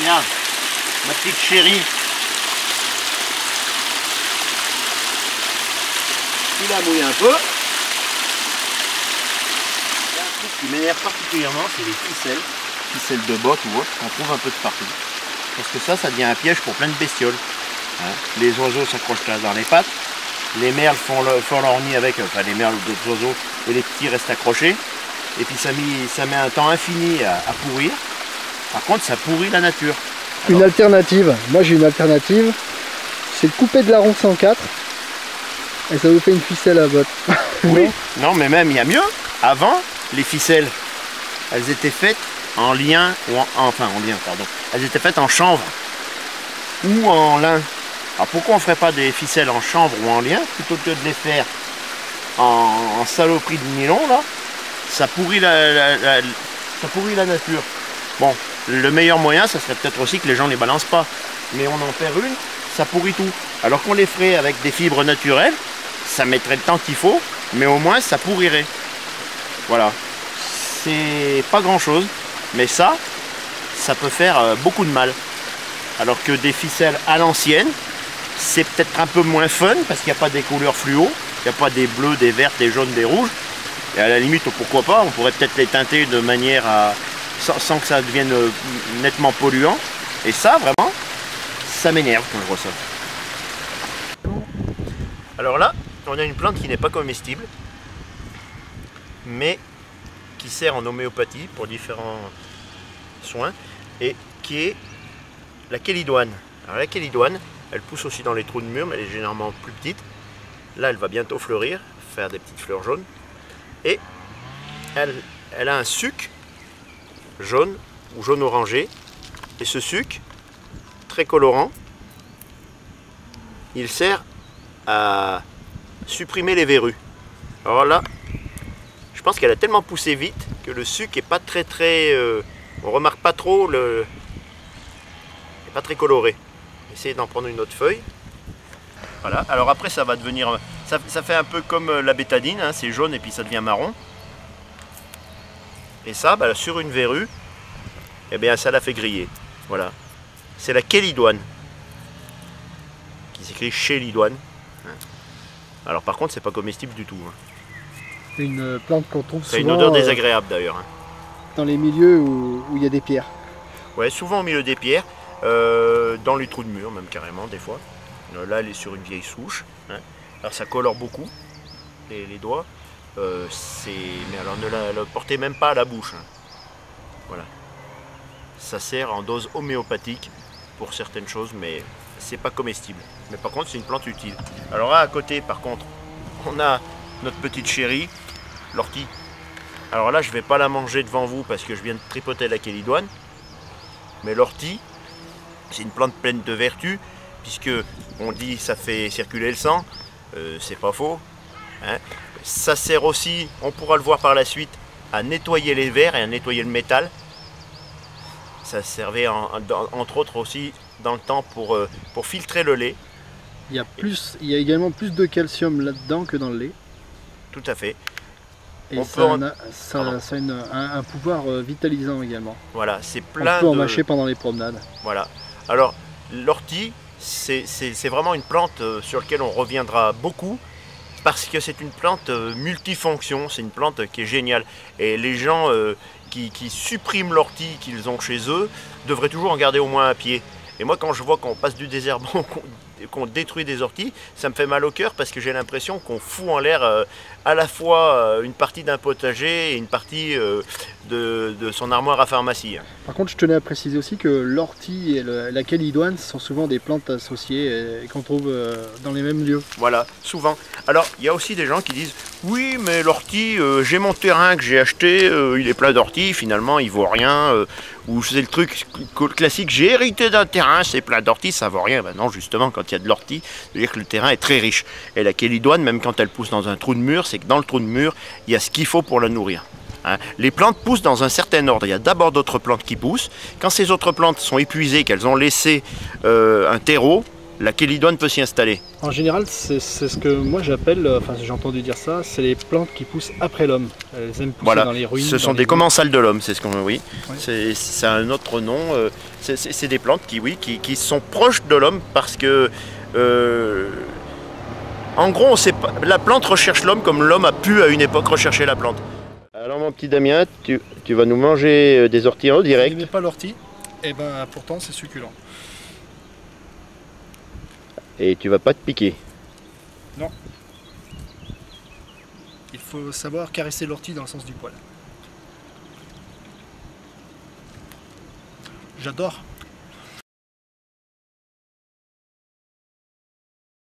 Regarde, ma petite chérie. Tu la mouilles un peu. Il y a un truc qui m'énerve particulièrement, c'est les ficelles de bottes ou autre, qu'on trouve un peu de partout. Parce que ça devient un piège pour plein de bestioles. Hein, les oiseaux s'accrochent là dans les pattes, les merles font leur nid avec, enfin les merles ou d'autres oiseaux, et les petits restent accrochés. Et puis ça met un temps infini à pourrir. Par contre, ça pourrit la nature. Alors, une alternative, moi j'ai une alternative, c'est de couper de la ronde 104 et ça vous fait une ficelle à botte. oui, non mais même il y a mieux. Avant, les ficelles, elles étaient faites en lien, elles étaient faites en chanvre ou en lin. Alors pourquoi on ne ferait pas des ficelles en chanvre ou en lin plutôt que de les faire en saloperie de nylon là? Ça pourrit la nature. Bon, le meilleur moyen, ça serait peut-être aussi que les gens ne les balancent pas. Mais on en perd une, ça pourrit tout. Alors qu'on les ferait avec des fibres naturelles, ça mettrait le temps qu'il faut, mais au moins ça pourrirait. Voilà. C'est pas grand-chose, mais ça peut faire beaucoup de mal. Alors que des ficelles à l'ancienne, c'est peut-être un peu moins fun, parce qu'il n'y a pas des couleurs fluo, il n'y a pas des bleus, des vertes, des jaunes, des rouges. Et à la limite, pourquoi pas, on pourrait peut-être les teinter de manière sans que ça devienne nettement polluant. Et ça, vraiment, ça m'énerve quand je vois ça. Alors là, on a une plante qui n'est pas comestible, mais qui sert en homéopathie pour différents soins, et qui est la chélidoine. Alors la chélidoine, elle pousse aussi dans les trous de mur, mais elle est généralement plus petite. Là, elle va bientôt fleurir, faire des petites fleurs jaunes. Et elle a un suc jaune ou jaune orangé. Et ce suc, très colorant, il sert à supprimer les verrues. Alors là, je pense qu'elle a tellement poussé vite que le suc est pas très on remarque pas trop il n'est pas très coloré. Essayez d'en prendre une autre feuille. Voilà. Alors après ça va devenir, ça fait un peu comme la bétadine, hein, c'est jaune et puis ça devient marron. Et ça, sur une verrue, eh bien ça la fait griller. Voilà. C'est la chélidoine, qui s'écrit chélidoine. Alors par contre c'est pas comestible du tout. Hein. C'est une plante qu'on trouve souvent. C'est une odeur désagréable d'ailleurs. Hein. Dans les milieux où il y a des pierres. Ouais, souvent au milieu des pierres, dans les trous de mur même carrément des fois. Là elle est sur une vieille souche. Hein. Alors ça colore beaucoup les doigts. Mais alors ne la portez même pas à la bouche. Hein. Voilà. Ça sert en dose homéopathique pour certaines choses, mais c'est pas comestible. Mais par contre c'est une plante utile. Alors là à côté par contre, on a notre petite chérie, l'ortie. Alors là je vais pas la manger devant vous parce que je viens de tripoter la chélidoine. Mais l'ortie, c'est une plante pleine de vertus, puisque on dit ça fait circuler le sang, c'est pas faux. Hein. Ça sert aussi, on pourra le voir par la suite, à nettoyer les verres et à nettoyer le métal. Ça servait entre autres aussi dans le temps pour filtrer le lait. Il y a également plus de calcium là-dedans que dans le lait. Tout à fait. Et ça a un pouvoir vitalisant également. Voilà, c'est plein on peut en mâcher pendant les promenades. Voilà. Alors, l'ortie, c'est vraiment une plante sur laquelle on reviendra beaucoup, parce que c'est une plante multifonction, c'est une plante qui est géniale. Et les gens qui suppriment l'ortie qu'ils ont chez eux devraient toujours en garder au moins un pied. Et moi, quand je vois qu'on passe du désherbant, qu'on détruit des orties, ça me fait mal au cœur parce que j'ai l'impression qu'on fout en l'air à la fois une partie d'un potager et une partie de son armoire à pharmacie. Par contre, je tenais à préciser aussi que l'ortie et la chélidoine sont souvent des plantes associées et qu'on trouve dans les mêmes lieux. Voilà, souvent. Alors, il y a aussi des gens qui disent « Oui, mais l'ortie, j'ai mon terrain que j'ai acheté, il est plein d'orties, finalement, il vaut rien. Ou c'est le truc classique, j'ai hérité d'un terrain, c'est plein d'orties, ça vaut rien. » Ben non, justement, quand il y a de l'ortie, ça veut dire que le terrain est très riche. Et la chélidoine, même quand elle pousse dans un trou de mur, c'est que dans le trou de mur, il y a ce qu'il faut pour la nourrir. Hein. Les plantes poussent dans un certain ordre. Il y a d'abord d'autres plantes qui poussent. Quand ces autres plantes sont épuisées, qu'elles ont laissé un terreau, la chélidoine peut s'y installer. En général, c'est ce que moi j'appelle, enfin j'ai entendu dire ça, c'est les plantes qui poussent après l'homme. Elles aiment pousser Voilà, dans les ruines. ce sont dans des les commensales de l'homme, c'est ce qu'on oui. Ouais. C'est un autre nom. C'est des plantes qui, oui, qui sont proches de l'homme parce que, en gros, on sait pas, la plante recherche l'homme comme l'homme a pu à une époque rechercher la plante. Alors mon petit Damien, tu vas nous manger des orties en Vous direct. n'aimez pas l'ortie? Et ben pourtant c'est succulent. Et tu vas pas te piquer. Non. Il faut savoir caresser l'ortie dans le sens du poil. J'adore.